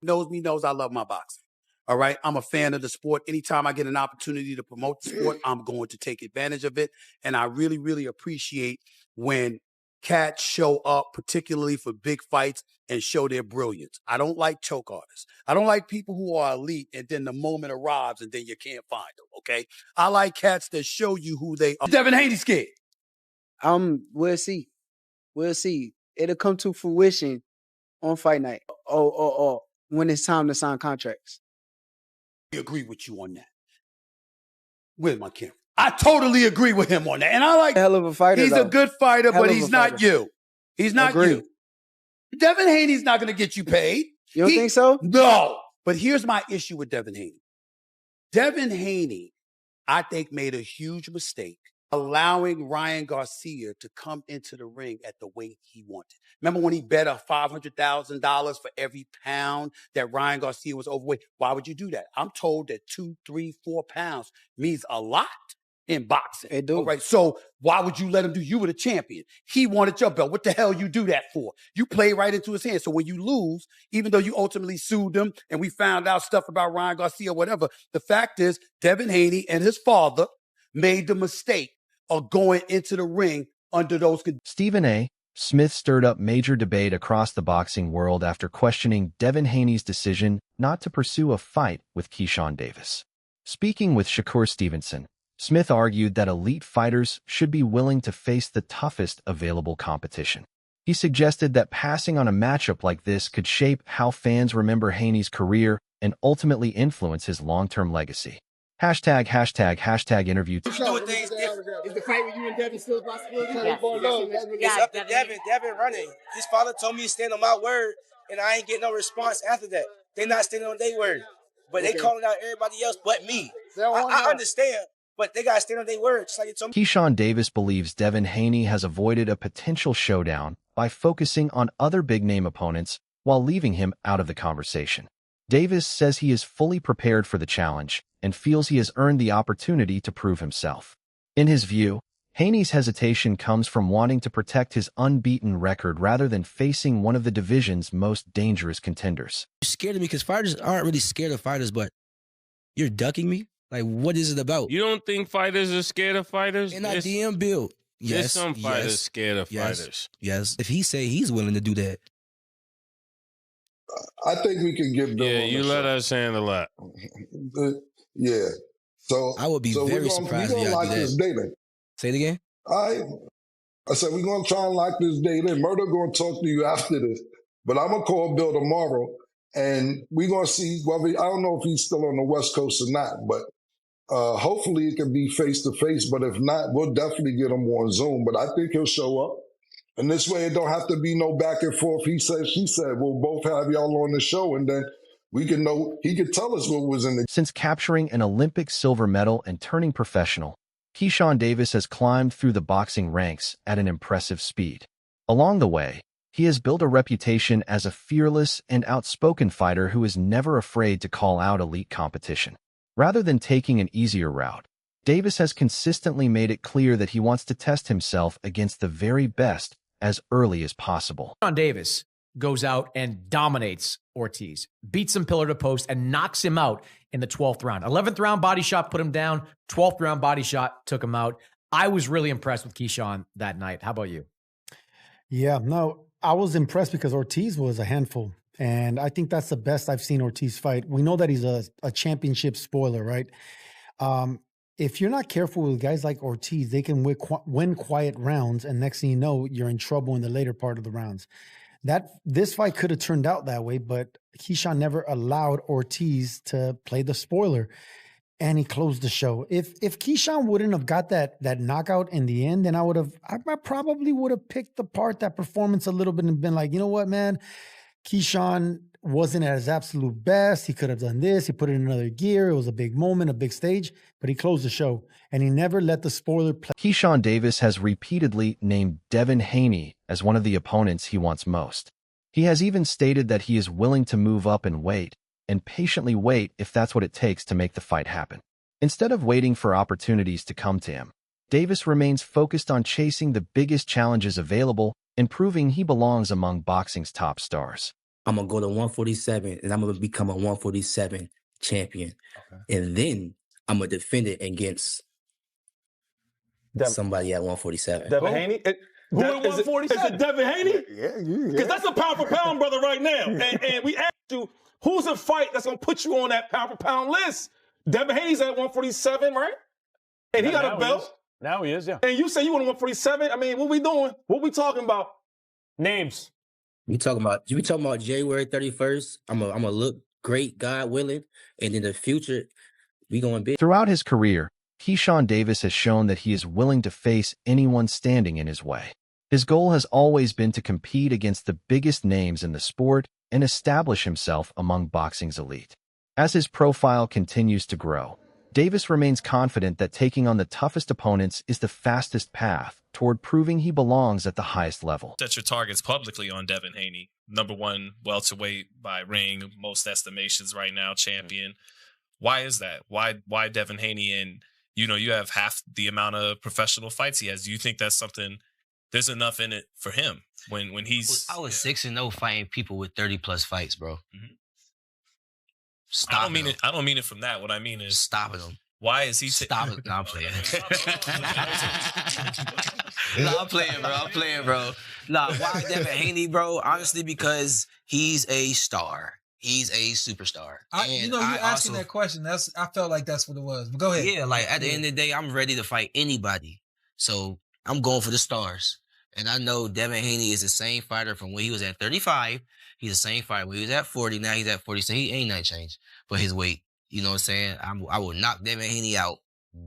knows me knows I love my boxing. All right. I'm a fan of the sport. Anytime I get an opportunity to promote the sport, I'm going to take advantage of it. And I really, really appreciate when cats show up, particularly for big fights, and show their brilliance. I don't like choke artists. I don't like people who are elite and then the moment arrives and then you can't find them. Okay. I like cats that show you who they are. Devin Haney scared. We'll see. We'll see. It'll come to fruition on fight night. When it's time to sign contracts. I agree with you on that. Where's my camera? I totally agree with him on that. And I like hell of a fighter. He's though. a good fighter, but he's not you. He's not you. Devin Haney's not going to get you paid. You don't think so? No. But here's my issue with Devin Haney. Devin Haney, I think, made a huge mistake allowing Ryan Garcia to come into the ring at the weight he wanted. Remember when he bet $500,000 for every pound that Ryan Garcia was overweight? Why would you do that? I'm told that 2, 3, 4 pounds means a lot in boxing. They do. All right. So why would you let him do? You were the champion. He wanted your belt. What the hell you do that for? You play right into his hands. So when you lose, even though you ultimately sued him and we found out stuff about Ryan Garcia or whatever, the fact is Devin Haney and his father made the mistake of going into the ring under those conditions. Stephen A. Smith stirred up major debate across the boxing world after questioning Devin Haney's decision not to pursue a fight with Keyshawn Davis. Speaking with Shakur Stevenson, Smith argued that elite fighters should be willing to face the toughest available competition. He suggested that passing on a matchup like this could shape how fans remember Haney's career and ultimately influence his long-term legacy. Hashtag interview. Is the fight with you and Devin still a possibility? It's up to Devin. Devin running. His father told me to stand on my word, and I ain't getting no response after that. They not standing on their word. But they calling out everybody else but me. I understand, but they got to stand on their word, just like you told me. Keyshawn Davis believes Devin Haney has avoided a potential showdown by focusing on other big-name opponents while leaving him out of the conversation. Davis says he is fully prepared for the challenge and feels he has earned the opportunity to prove himself. In his view, Haney's hesitation comes from wanting to protect his unbeaten record rather than facing one of the division's most dangerous contenders. You're scared of me because fighters aren't really scared of fighters, but you're ducking me? Like, what is it about? You don't think fighters are scared of fighters? In that DM build. Yes. There's some fighters scared of fighters. Yes. If he say he's willing to do that. I think we can give them. Yeah, you let us handle that. Yeah. So I would be very surprised if y'all do that. Say it again. I said we're gonna try and lock this date in. Murder gonna talk to you after this, but I'm gonna call Bill tomorrow, and we're gonna see whether I don't know if he's still on the West Coast or not, but hopefully it can be face to face. But if not, we'll definitely get him on Zoom. But I think he'll show up. And this way, it don't have to be no back and forth. He said, she said, we'll both have y'all on the show, and then we can know, he could tell us what was in the... Since capturing an Olympic silver medal and turning professional, Keyshawn Davis has climbed through the boxing ranks at an impressive speed. Along the way, he has built a reputation as a fearless and outspoken fighter who is never afraid to call out elite competition. Rather than taking an easier route, Davis has consistently made it clear that he wants to test himself against the very best as early as possible. Keyshawn Davis goes out and dominates Ortiz, beats him pillar to post, and knocks him out in the 12th round. 11th round body shot put him down. 12th round body shot took him out. I was really impressed with Keyshawn that night. How about you? Yeah, no, I was impressed because Ortiz was a handful. And I think that's the best I've seen Ortiz fight. We know that he's a championship spoiler, right? If you're not careful with guys like Ortiz, they can win quiet rounds, and next thing you know, you're in trouble in the later part of the rounds. This fight could have turned out that way, but Keyshawn never allowed Ortiz to play the spoiler, and he closed the show. If Keyshawn wouldn't have got that knockout in the end, then I probably would have picked apart that performance a little bit and been like, you know what, man, Keyshawn wasn't at his absolute best. He could have done this. He put it in another gear. It was a big moment, a big stage, but he closed the show, and he never let the spoiler play. Keyshawn Davis has repeatedly named Devin Haney as one of the opponents he wants most. He has even stated that he is willing to move up in weight and patiently wait if that's what it takes to make the fight happen. Instead of waiting for opportunities to come to him, Davis remains focused on chasing the biggest challenges available and proving he belongs among boxing's top stars. I'm going to go to 147, and I'm going to become a 147 champion. Okay. And then I'm going to defend it against somebody at 147. Devin Haney? Who at 147? Is it Devin Haney? Yeah. Because that's a pound for pound brother right now. And we asked you, who's a fight that's going to put you on that pound for pound list? Devin Haney's at 147, right? And he got a belt. Now he is, yeah. And you say you want 147? I mean, what we doing? What we talking about? Names. We talking about January 31st. I'm gonna look great, God willing, and in the future, we going big. Throughout his career, Keyshawn Davis has shown that he is willing to face anyone standing in his way. His goal has always been to compete against the biggest names in the sport and establish himself among boxing's elite. As his profile continues to grow, Davis remains confident that taking on the toughest opponents is the fastest path toward proving he belongs at the highest level. Set your targets publicly on Devin Haney. #1 welterweight by ring, most estimations right now, champion. Why is that? Why Devin Haney? And, you have half the amount of professional fights he has. Do you think that's something, there's enough in it for him when he's... I was 6-0 fighting people with 30-plus fights, bro. Mm-hmm. I don't mean it from that. What I mean is stopping them. Why is he stopping? No, I'm playing. I'm playing, bro. Nah, why Devin Haney, bro? Honestly, because he's a star. He's a superstar. You asking that question. I felt like that's what it was. But go ahead. Yeah, like at the end of the day, I'm ready to fight anybody. So I'm going for the stars. And I know Devin Haney is the same fighter from when he was at 35. He's the same fighter when he was at 40. Now he's at 40. So he ain't nothing changed for his weight. You know what I'm saying? I will knock Devin Haney out.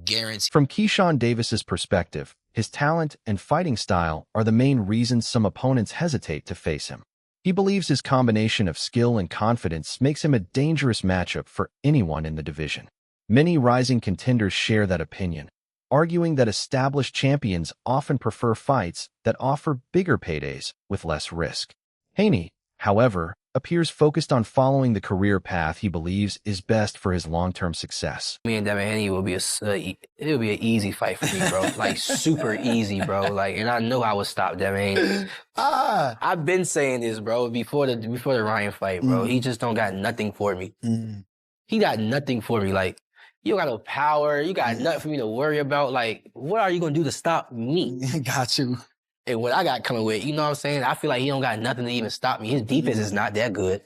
Guaranteed. From Keyshawn Davis's perspective, his talent and fighting style are the main reasons some opponents hesitate to face him. He believes his combination of skill and confidence makes him a dangerous matchup for anyone in the division. Many rising contenders share that opinion, arguing that established champions often prefer fights that offer bigger paydays with less risk. Haney, however, appears focused on following the career path he believes is best for his long-term success. Me and Devin Haney will be it'll be an easy fight for me, bro. Like super easy, bro. Like, and I know I would stop Devin Haney. I've been saying this, bro, before the Ryan fight, bro. He just don't got nothing for me. He got nothing for me. Like, you don't got no power. You got nothing for me to worry about. Like, what are you gonna do to stop me? Got you. And what I got coming with, you know what I'm saying? I feel like he don't got nothing to even stop me. His defense is not that good.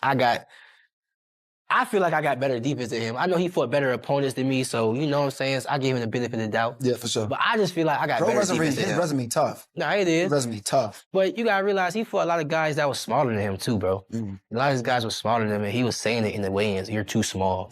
I feel like I got better defense than him. I know he fought better opponents than me, so you know what I'm saying? So I gave him the benefit of the doubt. Yeah, for sure. But I just feel like I got better defense than him. His resume tough. Nah, it is. His resume tough. But you gotta realize he fought a lot of guys that was smaller than him too, bro. A lot of these guys were smaller than him, and he was saying it in the weigh-ins. You're too small.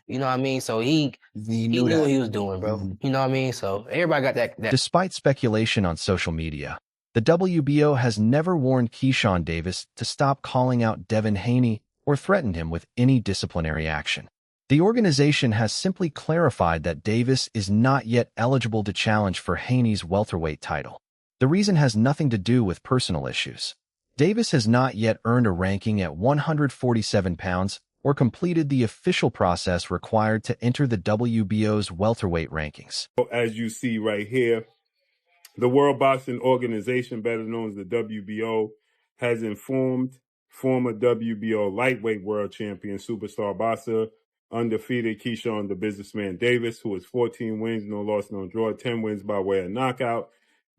You know what I mean? So he knew what he was doing, bro. You know what I mean? So everybody got that. Despite speculation on social media, the WBO has never warned Keyshawn Davis to stop calling out Devin Haney or threatened him with any disciplinary action. The organization has simply clarified that Davis is not yet eligible to challenge for Haney's welterweight title. The reason has nothing to do with personal issues. Davis has not yet earned a ranking at 147 pounds or completed the official process required to enter the WBO's welterweight rankings. As you see right here, the World Boxing Organization, better known as the WBO, has informed former WBO lightweight world champion superstar boxer, undefeated Keyshawn the Businessman Davis, who has 14 wins, no loss, no draw, 10 wins by way of knockout,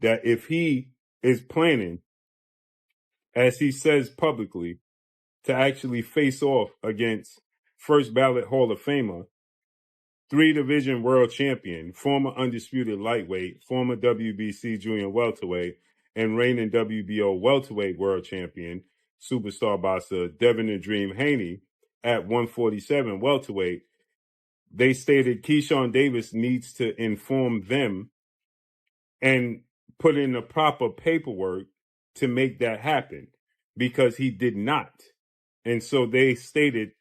that if he is planning, as he says publicly, to actually face off against first ballot Hall of Famer, 3-division world champion, former undisputed lightweight, former WBC junior welterweight, and reigning WBO welterweight world champion, superstar boxer Devin the Dream Haney at 147 welterweight, they stated Keyshawn Davis needs to inform them and put in the proper paperwork to make that happen, because he did not. And so they stated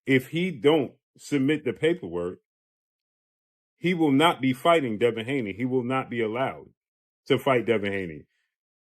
if he don't submit the paperwork, he will not be fighting Devin Haney. He will not be allowed to fight Devin Haney.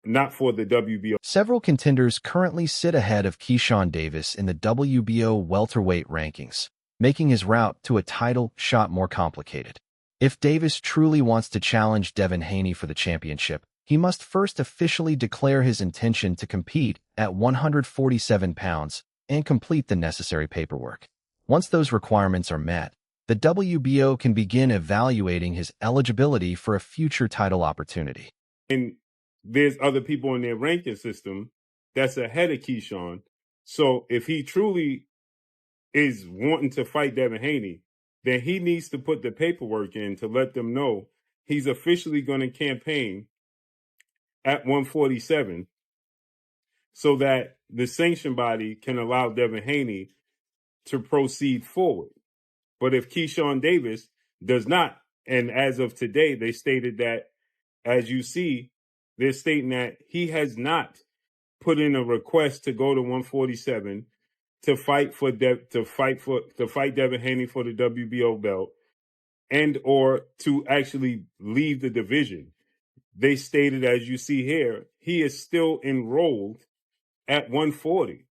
Not for the WBO. Several contenders currently sit ahead of Keyshawn Davis in the WBO welterweight rankings, making his route to a title shot more complicated. If Davis truly wants to challenge Devin Haney for the championship, he must first officially declare his intention to compete at 147 pounds and complete the necessary paperwork. Once those requirements are met, the WBO can begin evaluating his eligibility for a future title opportunity. And there's other people in their ranking system that's ahead of Keyshawn. So if he truly is wanting to fight Devin Haney, then he needs to put the paperwork in to let them know he's officially going to campaign at 147 so that the sanction body can allow Devin Haney to proceed forward. But if Keyshawn Davis does not, and as of today, they stated that, as you see, they're stating that he has not put in a request to go to 147 to fight Devin Haney for the WBO belt and or to actually leave the division. They stated, as you see here, he is still enrolled at 140.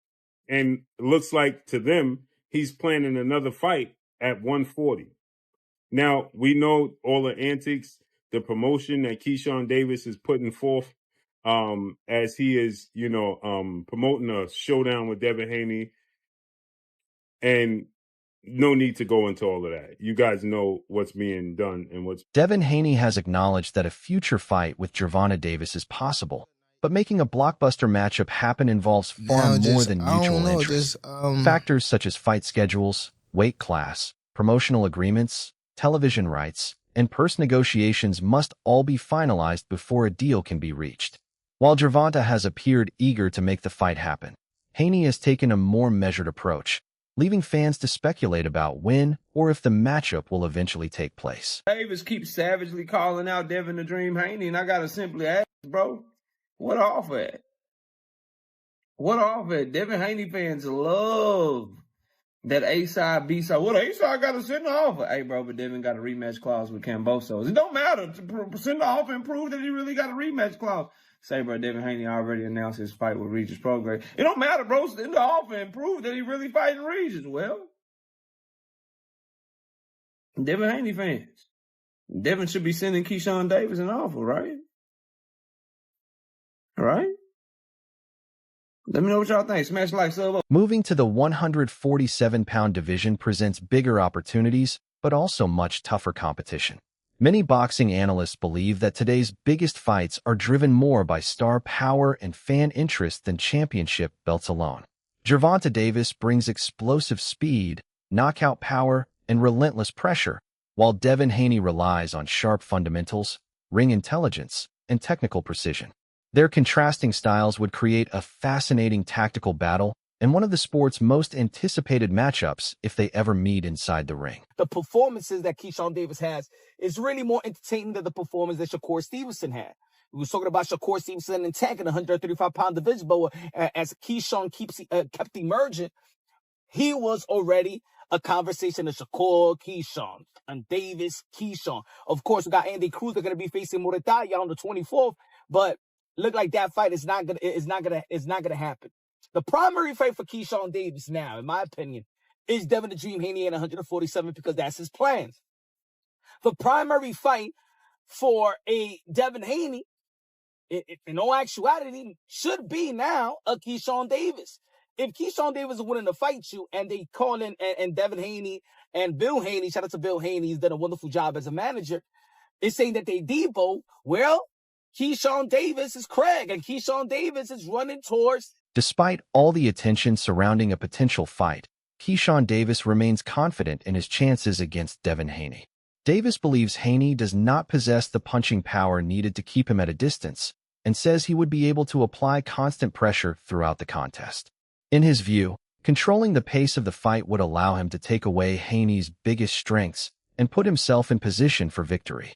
And it looks like to them, he's planning another fight at 140. Now, we know all the antics, the promotion that Keyshawn Davis is putting forth as he is, promoting a showdown with Devin Haney. And no need to go into all of that. You guys know what's being done and what's... Devin Haney has acknowledged that a future fight with Gervonta Davis is possible, but making a blockbuster matchup happen involves far more than mutual interest. Factors such as fight schedules, weight class, promotional agreements, television rights, and purse negotiations must all be finalized before a deal can be reached. While Gervonta has appeared eager to make the fight happen, Haney has taken a more measured approach, leaving fans to speculate about when or if the matchup will eventually take place. Davis keeps savagely calling out Devin the Dream Haney, and I gotta simply ask, bro, what off at? What off at? Devin Haney fans love that A-side, B-side. Well, A-side got to send the offer. Hey, bro, but Devin got a rematch clause with Cambosos. It don't matter. Send the offer and prove that he really got a rematch clause. Say, bro, Devin Haney already announced his fight with Regis Prograis. It don't matter, bro. Send the offer and prove that he really fighting Regis. Well, Devin Haney fans, Devin should be sending Keyshawn Davis an offer, right? Right? Let me know what y'all think. Smash like, sub up. Moving to the 147-pound division presents bigger opportunities, but also much tougher competition. Many boxing analysts believe that today's biggest fights are driven more by star power and fan interest than championship belts alone. Gervonta Davis brings explosive speed, knockout power, and relentless pressure, while Devin Haney relies on sharp fundamentals, ring intelligence, and technical precision. Their contrasting styles would create a fascinating tactical battle and one of the sport's most anticipated matchups if they ever meet inside the ring. The performances that Keyshawn Davis has is really more entertaining than the performance that Shakur Stevenson had. We were talking about Shakur Stevenson and Tank in the 135-pound division, but as Keyshawn kept emerging, he was already a conversation of Shakur, Keyshawn, and Davis, Keyshawn. Of course, we got Andy Cruz. They're going to be facing Murataya on the 24th, but look like that fight is not gonna happen. The primary fight for Keyshawn Davis now, in my opinion, is Devin the Dream Haney at 147 because that's his plans. The primary fight for a Devin Haney, in all actuality, should be now a Keyshawn Davis. If Keyshawn Davis is willing to fight you and they call in and Devin Haney and Bill Haney, shout out to Bill Haney, he's done a wonderful job as a manager, is saying that they depot, well, Keyshawn Davis is Craig, and Keyshawn Davis is running towards... Despite all the attention surrounding a potential fight, Keyshawn Davis remains confident in his chances against Devin Haney. Davis believes Haney does not possess the punching power needed to keep him at a distance, and says he would be able to apply constant pressure throughout the contest. In his view, controlling the pace of the fight would allow him to take away Haney's biggest strengths and put himself in position for victory.